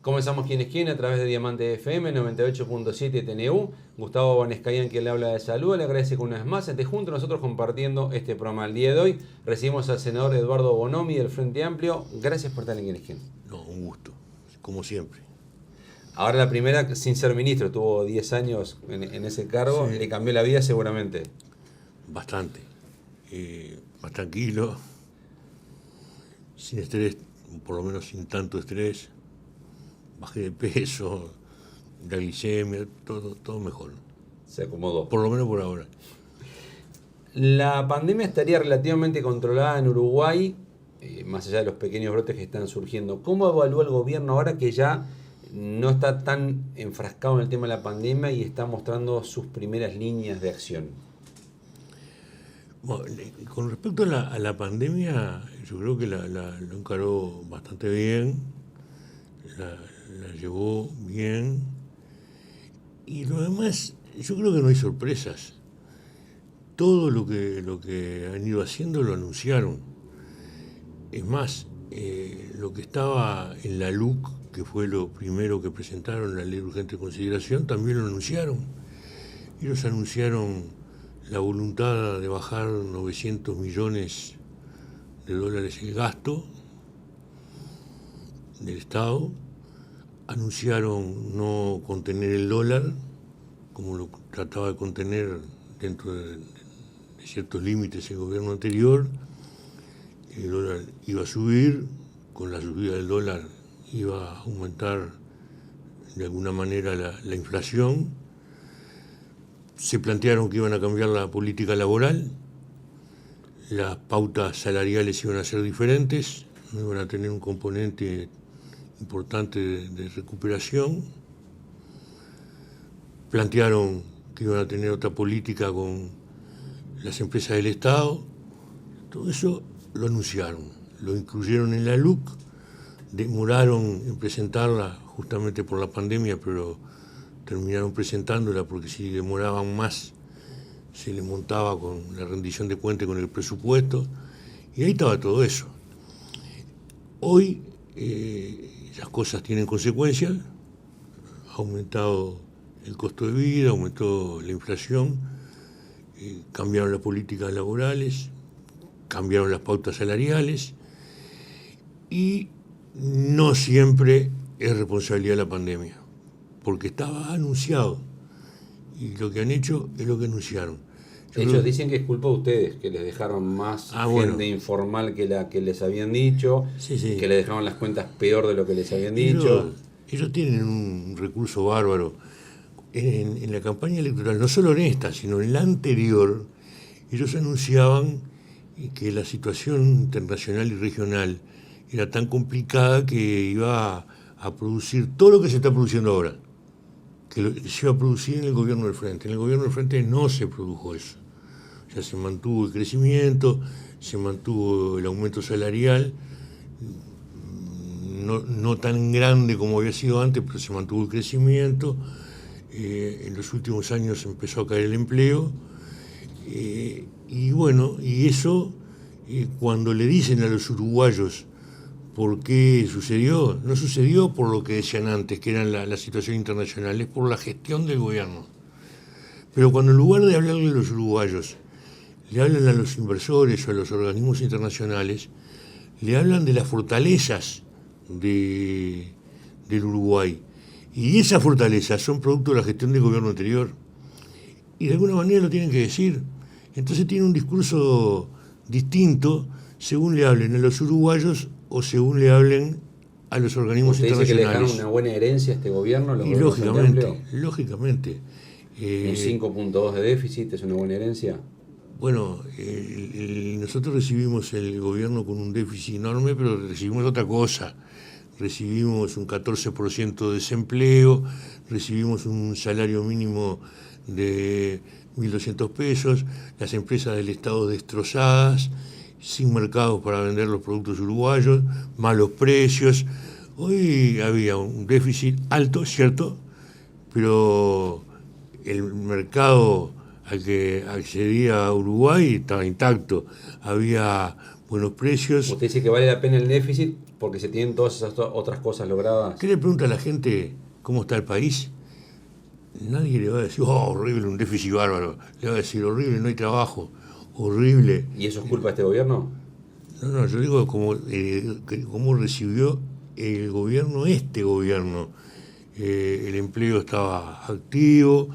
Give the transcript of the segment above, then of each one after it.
Comenzamos Quién es Quién a través de Diamante FM 98.7 TNU. Gustavo Bonescayan, quien le habla de salud, le agradece que una vez más esté junto a nosotros compartiendo este programa. El día de hoy recibimos al senador Eduardo Bonomi del Frente Amplio. Gracias por estar en Quién es Quién. No, un gusto, como siempre. Ahora la primera sin ser ministro, tuvo 10 años en ese cargo, Sí. le cambió la vida seguramente. Bastante. Más tranquilo, sin estrés, por lo menos sin tanto estrés. Bajé de peso, la glicemia, todo mejor. Se acomodó. Por lo menos por ahora. La pandemia estaría relativamente controlada en Uruguay, más allá de los pequeños brotes que están surgiendo. ¿Cómo evalúa el gobierno ahora que ya no está tan enfrascado en el tema de la pandemia y está mostrando sus primeras líneas de acción? Bueno, con respecto a la pandemia, yo creo que lo encaró bastante bien, la llevó bien. Y lo demás, yo creo que no hay sorpresas. Todo lo que han ido haciendo lo anunciaron. Es más, lo que estaba en la LUC, que fue lo primero que presentaron, la Ley de Urgente Consideración, también lo anunciaron. Ellos anunciaron la voluntad de bajar 900 millones de dólares el gasto del Estado. Anunciaron no contener el dólar, como lo trataba de contener dentro de ciertos límites el gobierno anterior. El dólar iba a subir, con la subida del dólar iba a aumentar de alguna manera la inflación. Se plantearon que iban a cambiar la política laboral, las pautas salariales iban a ser diferentes, no iban a tener un componente importante de recuperación. Plantearon que iban a tener otra política con las empresas del Estado. Todo eso lo anunciaron, lo incluyeron en la LUC, demoraron en presentarla justamente por la pandemia, pero terminaron presentándola porque si demoraban más se le montaba con la rendición de cuentas con el presupuesto, y ahí estaba todo eso. Hoy las cosas tienen consecuencias, ha aumentado el costo de vida, aumentó la inflación, cambiaron las políticas laborales, cambiaron las pautas salariales, y no siempre es responsabilidad de la pandemia, porque estaba anunciado, y lo que han hecho es lo que anunciaron. Ellos dicen que es culpa de ustedes, que les dejaron más gente informal que la que les habían dicho, sí. que les dejaron las cuentas peor de lo que les habían dicho. Ellos tienen un recurso bárbaro. En la campaña electoral, no solo en esta, sino en la anterior, ellos anunciaban que la situación internacional y regional era tan complicada que iba a producir todo lo que se está produciendo ahora, que se iba a producir en el gobierno del Frente. En el gobierno del Frente no se produjo eso. O sea, se mantuvo el crecimiento, se mantuvo el aumento salarial, no tan grande como había sido antes, pero se mantuvo el crecimiento. En los últimos años empezó a caer el empleo. Y bueno, y eso, cuando le dicen a los uruguayos por qué sucedió, no sucedió por lo que decían antes, que era la situación internacional, es por la gestión del gobierno. Pero cuando en lugar de hablarle a los uruguayos, le hablan a los inversores o a los organismos internacionales, le hablan de las fortalezas del Uruguay. Y esas fortalezas son producto de la gestión del gobierno anterior. Y de alguna manera lo tienen que decir. Entonces tiene un discurso distinto según le hablen a los uruguayos o según le hablen a los organismos internacionales. ¿Usted dice que le dejaron una buena herencia a este gobierno? Y lógicamente. ¿Un 5.2 de déficit es una buena herencia? Bueno, nosotros recibimos el gobierno con un déficit enorme, pero recibimos otra cosa. Recibimos un 14% de desempleo, recibimos un salario mínimo de 1.200 pesos, las empresas del Estado destrozadas, sin mercados para vender los productos uruguayos, malos precios. Hoy había un déficit alto, cierto, pero el mercado al que accedía Uruguay estaba intacto, había buenos precios. Usted dice que vale la pena el déficit porque se tienen todas esas otras cosas logradas. ¿Qué le pregunta a la gente cómo está el país? Nadie le va a decir, oh, horrible, un déficit bárbaro. Le va a decir, horrible, no hay trabajo, horrible. ¿Y eso es culpa de este gobierno? No, yo digo cómo recibió el gobierno, este gobierno. El empleo estaba activo,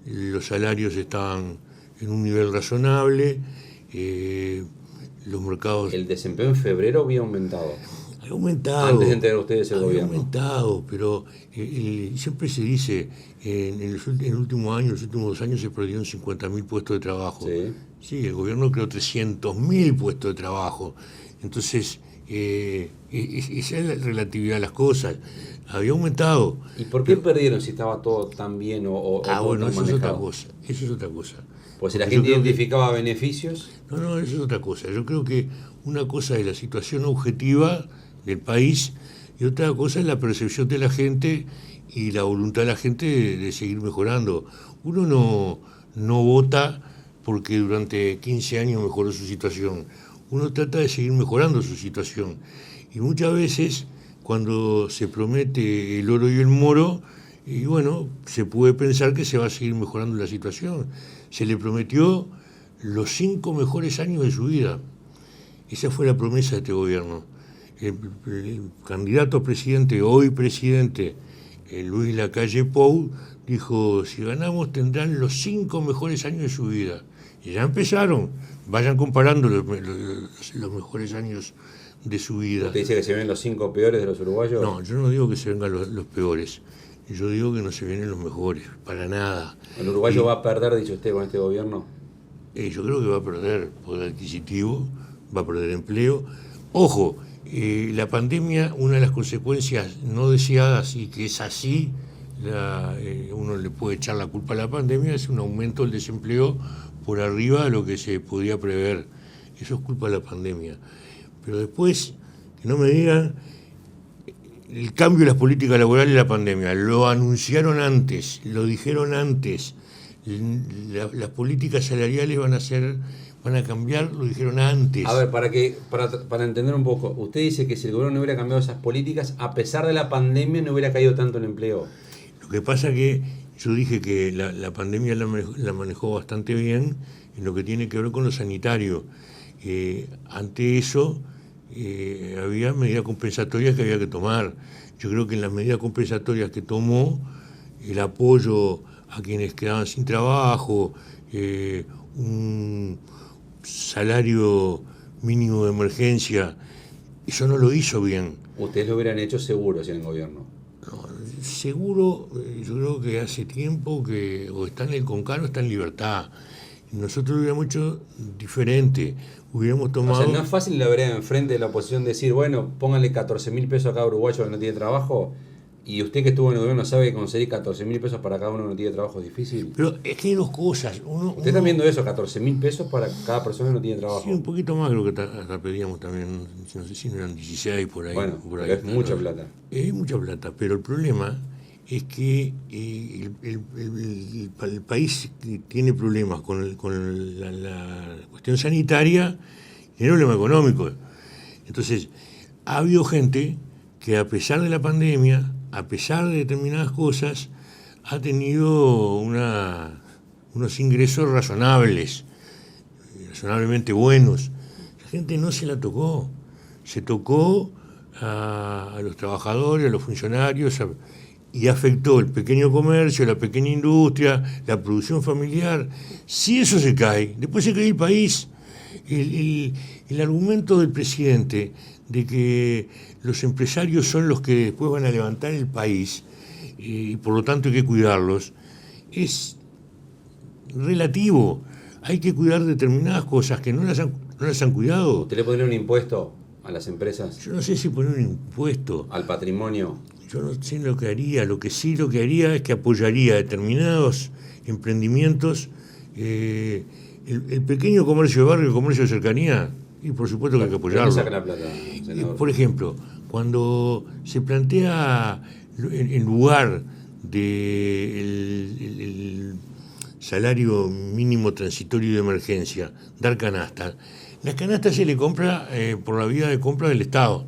los salarios estaban en un nivel razonable, los mercados... El desempleo en febrero había aumentado. Ha aumentado. Antes de entregar ustedes el gobierno. Ha aumentado, pero siempre se dice, en el último año, los últimos 2 años se perdieron 50.000 puestos de trabajo. Sí. Sí, el gobierno creó 300.000 puestos de trabajo. Entonces, esa es la relatividad de las cosas. Había aumentado. ¿Y por qué perdieron si estaba todo tan bien o todo bueno, tan eso es otra manejado? cosa. Eso es otra cosa. Pues si la Porque gente yo creo identificaba beneficios. No, eso es otra cosa. Yo creo que una cosa es la situación objetiva del país y otra cosa es la percepción de la gente y la voluntad de la gente de seguir mejorando. Uno no vota porque durante 15 años mejoró su situación. Uno trata de seguir mejorando su situación. Y muchas veces, cuando se promete el oro y el moro, y bueno, se puede pensar que se va a seguir mejorando la situación. Se le prometió los 5 mejores años de su vida. Esa fue la promesa de este gobierno. El candidato a presidente, hoy presidente, Luis Lacalle Pou, dijo, si ganamos tendrán los 5 mejores años de su vida. Y ya empezaron, vayan comparando los mejores años de su vida. ¿Usted dice que se ven los 5 peores de los uruguayos? No, yo no digo que se vengan los peores, yo digo que no se vienen los mejores, para nada. ¿El uruguayo va a perder, dice usted, con este gobierno? Yo creo que va a perder poder adquisitivo, va a perder empleo. Ojo, la pandemia, una de las consecuencias no deseadas y que es así, uno le puede echar la culpa a la pandemia, es un aumento del desempleo por arriba de lo que se podía prever. Eso es culpa de la pandemia. Pero después, que no me digan, el cambio de las políticas laborales y la pandemia, lo anunciaron antes, lo dijeron antes. Las políticas salariales van a cambiar, lo dijeron antes. A ver, para entender un poco, usted dice que si el gobierno no hubiera cambiado esas políticas, a pesar de la pandemia no hubiera caído tanto el empleo. Lo que pasa que yo dije que la pandemia la manejó bastante bien en lo que tiene que ver con lo sanitario. Ante eso había medidas compensatorias que había que tomar. Yo creo que en las medidas compensatorias que tomó, el apoyo a quienes quedaban sin trabajo, un salario mínimo de emergencia, eso no lo hizo bien. Ustedes lo hubieran hecho seguro si en el gobierno. No, seguro, yo creo que hace tiempo que o está en el Concano o está en Libertad. Nosotros lo hubiéramos hecho diferente, hubiéramos tomado... O sea, no es fácil la vereda enfrente de la oposición decir, bueno, pónganle 14.000 pesos a cada uruguayo que no tiene trabajo. ¿Y usted que estuvo en el gobierno sabe que conseguir 14.000 pesos para cada uno que no tiene trabajo es difícil? Pero es que hay dos cosas. ¿Usted está viendo eso, 14.000 pesos para cada persona que no tiene trabajo? Sí, un poquito más creo que hasta pedíamos también, no sé si no eran 16 por ahí. Bueno, por ahí, es mucha plata. Es mucha plata, pero el problema es que el país tiene problemas con la cuestión sanitaria y el problema económico. Entonces, ha habido gente que a pesar de la pandemia, a pesar de determinadas cosas, ha tenido unos ingresos razonables, razonablemente buenos. La gente no se la tocó, se tocó a los trabajadores, a los funcionarios, y afectó el pequeño comercio, la pequeña industria, la producción familiar. Si eso se cae, después se cae el país. El argumento del presidente de que los empresarios son los que después van a levantar el país y por lo tanto hay que cuidarlos, es relativo. Hay que cuidar determinadas cosas que no las han cuidado. ¿Usted le pondría un impuesto a las empresas? Yo no sé si poner un impuesto. ¿Al patrimonio? Yo no sé lo que haría. Lo que haría es que apoyaría determinados emprendimientos, el pequeño comercio de barrio, el comercio de cercanía, y por supuesto que hay que apoyarlo. ¿Dónde saca la plata, senador? Por ejemplo, cuando se plantea en lugar del salario mínimo transitorio de emergencia, dar canastas, las canastas se le compra por la vía de compra del Estado.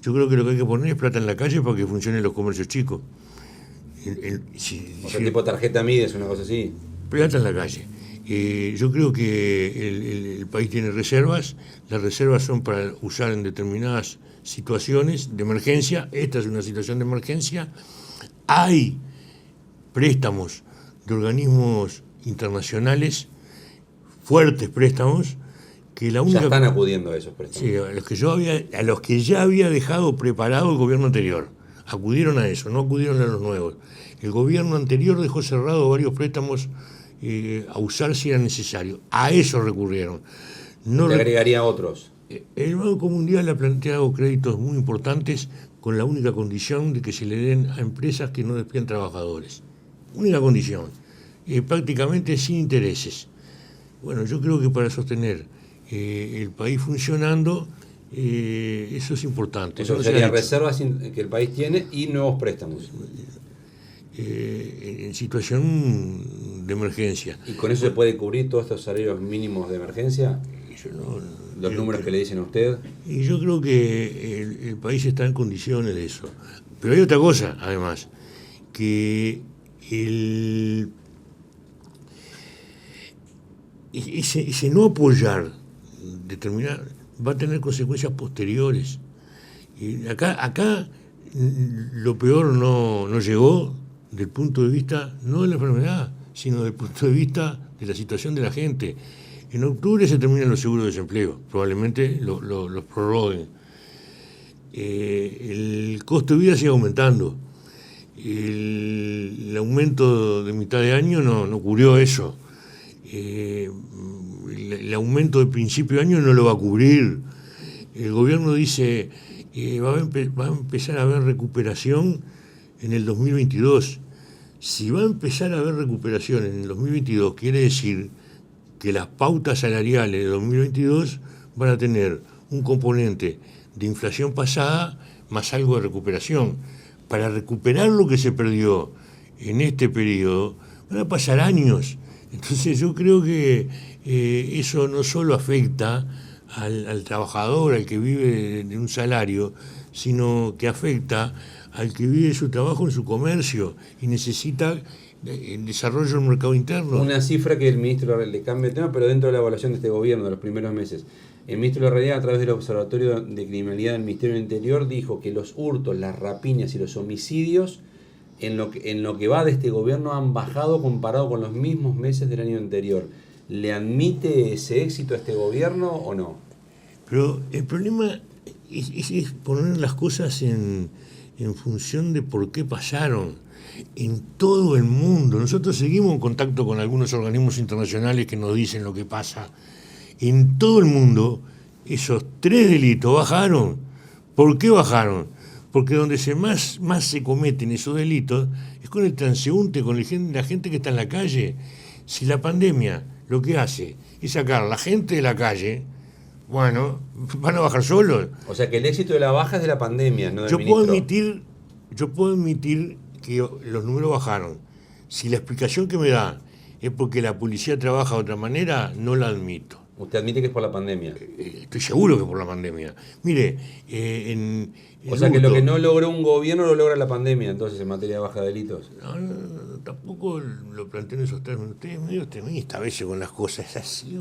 Yo creo que lo que hay que poner es plata en la calle para que funcionen los comercios chicos. O sea, tipo tarjeta Mides, una cosa así. Plata en la calle. Yo creo que el país tiene reservas. Las reservas son para usar en determinadas situaciones de emergencia. Esta es una situación de emergencia. Hay préstamos de organismos internacionales, fuertes préstamos, que la única... Ya están acudiendo a esos préstamos. Sí, a los que ya había dejado preparado el gobierno anterior. Acudieron a eso, no acudieron a los nuevos. El gobierno anterior dejó cerrado varios préstamos a usar si era necesario. A eso recurrieron. No le agregaría otros. El Banco Mundial ha planteado créditos muy importantes con la única condición de que se le den a empresas que no despidan trabajadores. Única condición. Prácticamente sin intereses. Bueno, yo creo que para sostener el país funcionando, eso es importante. Eso sería reservas que el país tiene y nuevos préstamos. En situación de emergencia. ¿Y con eso se puede cubrir todos estos salarios mínimos de emergencia? ¿Los números que le dicen a usted? Y yo creo que el país está en condiciones de eso. Pero hay otra cosa, además, que ese no apoyar determinar va a tener consecuencias posteriores. Y acá lo peor no llegó del punto de vista, no de la enfermedad, sino del punto de vista de la situación de la gente. En octubre se terminan los seguros de desempleo, probablemente los prorroguen. El costo de vida sigue aumentando. El aumento de mitad de año no cubrió eso. El aumento de principio de año no lo va a cubrir. El gobierno dice que va a empezar a haber recuperación en el 2022. Si va a empezar a haber recuperación en el 2022, quiere decir que las pautas salariales de 2022 van a tener un componente de inflación pasada más algo de recuperación. Para recuperar lo que se perdió en este periodo van a pasar años. Entonces yo creo que eso no solo afecta al trabajador, al que vive de un salario, sino que afecta al que vive su trabajo en su comercio y necesita el desarrollo del mercado interno. Una cifra que el ministro le cambia el tema, pero dentro de la evaluación de este gobierno de los primeros meses. El ministro Larrañaga, a través del Observatorio de Criminalidad del Ministerio del Interior, dijo que los hurtos, las rapiñas y los homicidios en lo que va de este gobierno han bajado comparado con los mismos meses del año anterior. ¿Le admite ese éxito a este gobierno o no? Pero el problema es poner las cosas en función de por qué pasaron. En todo el mundo, nosotros seguimos en contacto con algunos organismos internacionales que nos dicen lo que pasa. En todo el mundo, esos 3 delitos bajaron. ¿Por qué bajaron? Porque donde más se cometen esos delitos es con el transeúnte, con la gente que está en la calle. Si la pandemia lo que hace es sacar a la gente de la calle, bueno, van a bajar solos. O sea que el éxito de la baja es de la pandemia, no del Yo ministro. puedo admitir que los números bajaron. Si la explicación que me da es porque la policía trabaja de otra manera, no la admito. ¿Usted admite que es por la pandemia? Estoy seguro que por la pandemia. Mire, o sea que lo que no logró un gobierno lo logra la pandemia, entonces, en materia de baja de delitos. No, tampoco lo planteo en esos términos. Usted es medio extremista a veces con las cosas. Es así,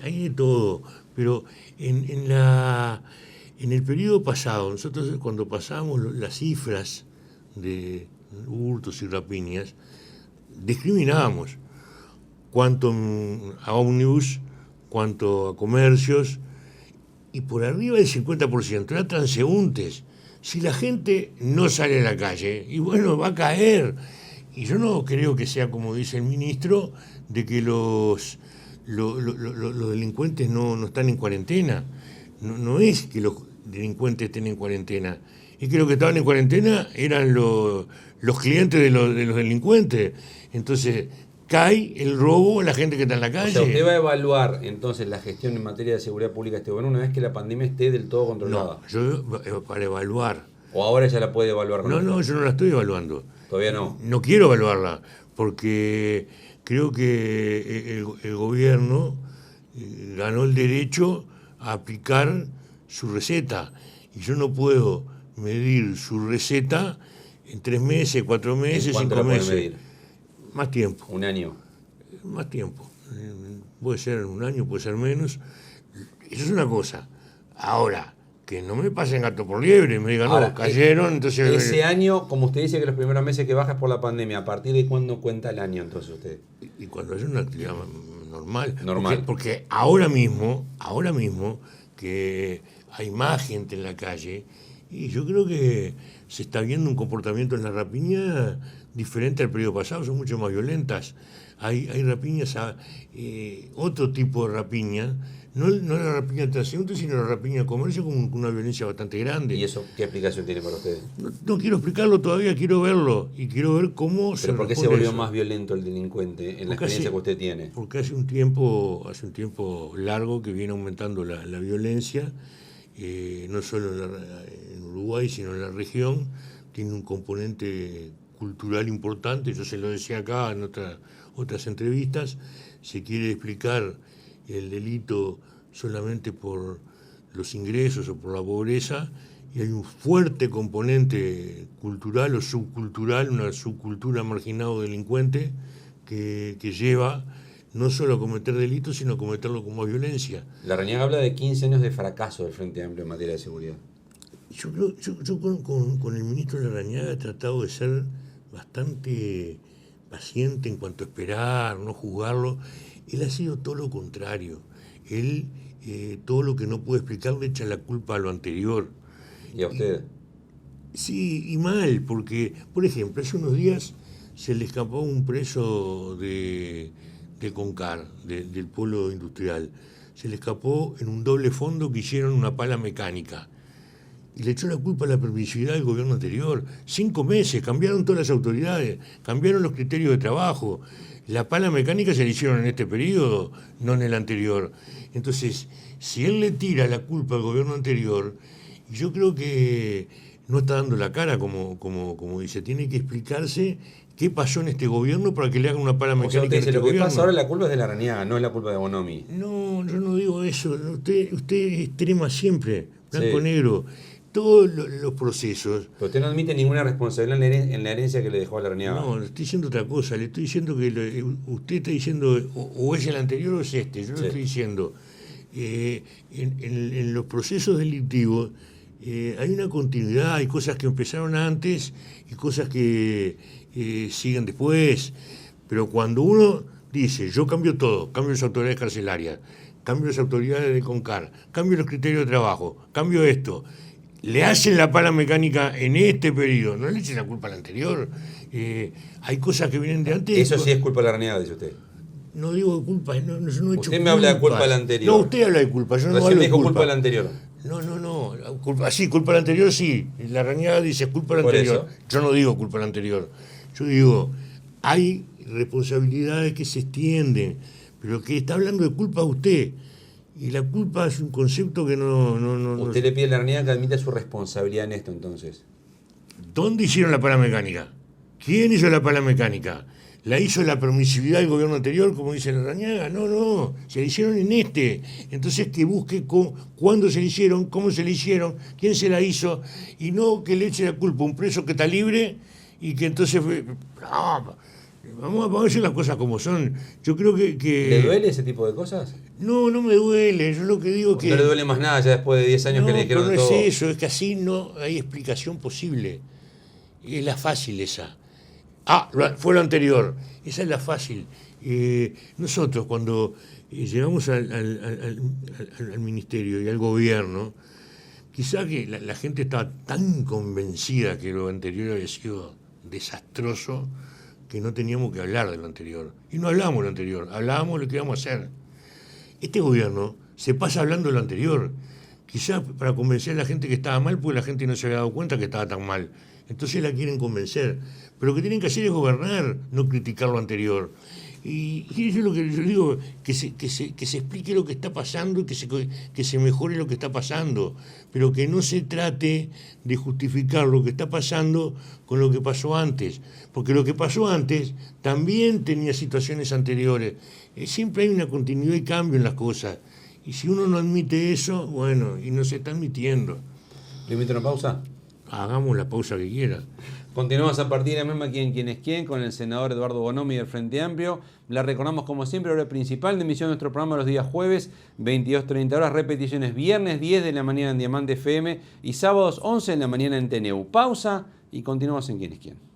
hay de todo. Pero en el periodo pasado, nosotros cuando pasábamos las cifras de hurtos y rapiñas, discriminábamos cuánto a ómnibus, cuánto a comercios, y por arriba del 50% eran transeúntes. Si la gente no sale a la calle, y bueno, va a caer. Y yo no creo que sea como dice el ministro, de que los delincuentes no están en cuarentena. No es que los delincuentes estén en cuarentena, es que los que estaban en cuarentena eran los clientes de los delincuentes. Entonces cae el robo a la gente que está en la calle. O sea, usted va a evaluar entonces la gestión en materia de seguridad pública de este gobierno una vez que la pandemia esté del todo controlada. No, yo para evaluar. ¿O ahora ya la puede evaluar? No, yo no la estoy evaluando. ¿Todavía no? No quiero evaluarla, porque creo que el gobierno ganó el derecho a aplicar su receta. y yo no puedo medir su receta en 3 meses, 4 meses, ¿Cuánto 5 la puede meses. medir? Más tiempo. Un año. Más tiempo. Puede ser un año, puede ser menos. Eso es una cosa. Ahora, que no me pasen gato por liebre, me digan, Ahora, no, cayeron, entonces... Ese año, como usted dice que los primeros meses que baja es por la pandemia, ¿a partir de cuándo cuenta el año entonces usted? Y cuando es una actividad normal. Normal. Porque ahora mismo, que hay más gente en la calle, y yo creo que se está viendo un comportamiento en la rapiña diferente al periodo pasado, son mucho más violentas. Hay rapiñas, otro tipo de rapiña, no la rapiña de transeúnte, sino la rapiña de comercio con una violencia bastante grande. ¿Y eso qué explicación tiene para ustedes? No quiero explicarlo todavía, quiero verlo, y quiero ver cómo ¿Pero por qué se volvió más violento el delincuente en la experiencia que usted tiene? Porque hace un tiempo largo que viene aumentando la violencia, no solo en Uruguay, sino en la región. Tiene un componente cultural importante, yo se lo decía acá en otras entrevistas. Se quiere explicar el delito solamente por los ingresos o por la pobreza, y hay un fuerte componente cultural o subcultural, una subcultura marginada o delincuente que lleva no solo a cometer delitos, sino a cometerlo como violencia. Larrañaga habla de 15 años de fracaso del Frente Amplio en materia de seguridad. Yo con el ministro Larrañaga he tratado de ser bastante paciente en cuanto a esperar, no juzgarlo. Él ha sido todo lo contrario. Él, todo lo que no puede explicar, le echa la culpa a lo anterior. ¿Y a usted? Sí, y mal, porque, por ejemplo, hace unos días se le escapó un preso de Concar, del polo industrial. Se le escapó en un doble fondo que hicieron una pala mecánica. Y le echó la culpa a la permisividad del gobierno anterior. 5 meses, cambiaron todas las autoridades, cambiaron los criterios de trabajo. La pala mecánica se la hicieron en este periodo, no en el anterior. Entonces, si él le tira la culpa al gobierno anterior, yo creo que no está dando la cara, como dice. Tiene que explicarse qué pasó en este gobierno para que le hagan una pala mecánica. Usted dice, en este lo que gobierno. pasa ahora la culpa es de Larrañaga, no es la culpa de Bonomi. No, yo no digo eso. Usted extrema siempre, blanco-negro. Sí. Todos los procesos. Pero usted no admite ninguna responsabilidad en la herencia que le dejó a Larrañaga. No, le estoy diciendo otra cosa. Le estoy diciendo que usted está diciendo o es el anterior o es este. Yo le estoy diciendo, en los procesos delictivos hay una continuidad, hay cosas que empezaron antes y cosas que siguen después. Pero cuando uno dice, yo cambio todo, cambio las autoridades carcelarias, cambio las autoridades de Concar, cambio los criterios de trabajo, cambio esto, le hacen la pala mecánica en este periodo, no le echen la culpa al anterior. Hay cosas que vienen de antes. Eso sí es culpa de Larrañaga, dice usted. No digo culpa, yo no he hecho culpas. Usted me habla de culpa del anterior. No, usted habla de culpa, yo no hablo de culpa. Recién dijo culpa del anterior. No, culpa del anterior sí. Larrañaga dice culpa del Por anterior. eso. Yo no digo culpa del anterior. Yo digo, hay responsabilidades que se extienden, pero que está hablando de culpa a usted. Y la culpa es un concepto que no... Usted le pide a Larrañaga que admita su responsabilidad en esto, entonces. ¿Dónde hicieron la pala mecánica? ¿Quién hizo la pala mecánica? ¿La hizo la permisividad del gobierno anterior, como dice Larrañaga? No, se la hicieron en este. Entonces que busque cuándo se la hicieron, cómo se la hicieron, quién se la hizo, y no que le eche la culpa a un preso que está libre y que entonces... No, vamos a decir las cosas como son. Yo creo que... ¿Le duele ese tipo de cosas? No me duele. Yo lo que digo es que... No le duele más nada ya después de 10 años que le dijeron pero no todo. es eso, es que así no hay explicación posible. Es la fácil esa. Fue lo anterior. Esa es la fácil. Nosotros cuando llegamos al ministerio y al gobierno, quizá que la gente estaba tan convencida que lo anterior había sido desastroso que no teníamos que hablar de lo anterior. Y no hablamos de lo anterior, hablábamos de lo que íbamos a hacer. Este gobierno se pasa hablando de lo anterior, quizás para convencer a la gente que estaba mal, porque la gente no se había dado cuenta que estaba tan mal. Entonces la quieren convencer. Pero lo que tienen que hacer es gobernar, no criticar lo anterior. Y eso es lo que yo digo, que se explique lo que está pasando y que se mejore lo que está pasando, pero que no se trate de justificar lo que está pasando con lo que pasó antes, porque lo que pasó antes también tenía situaciones anteriores. Siempre hay una continuidad y cambio en las cosas, y si uno no admite eso, bueno, y no se está admitiendo. ¿Le invito a una pausa? Hagamos la pausa que quiera. Continuamos a partir de la misma Quién es quién con el senador Eduardo Bonomi del Frente Amplio. La recordamos como siempre, hora principal de emisión de nuestro programa los días jueves, 22:30 horas, repeticiones viernes 10 de la mañana en Diamante FM y sábados 11 de la mañana en TNU. Pausa y continuamos en Quién es quién.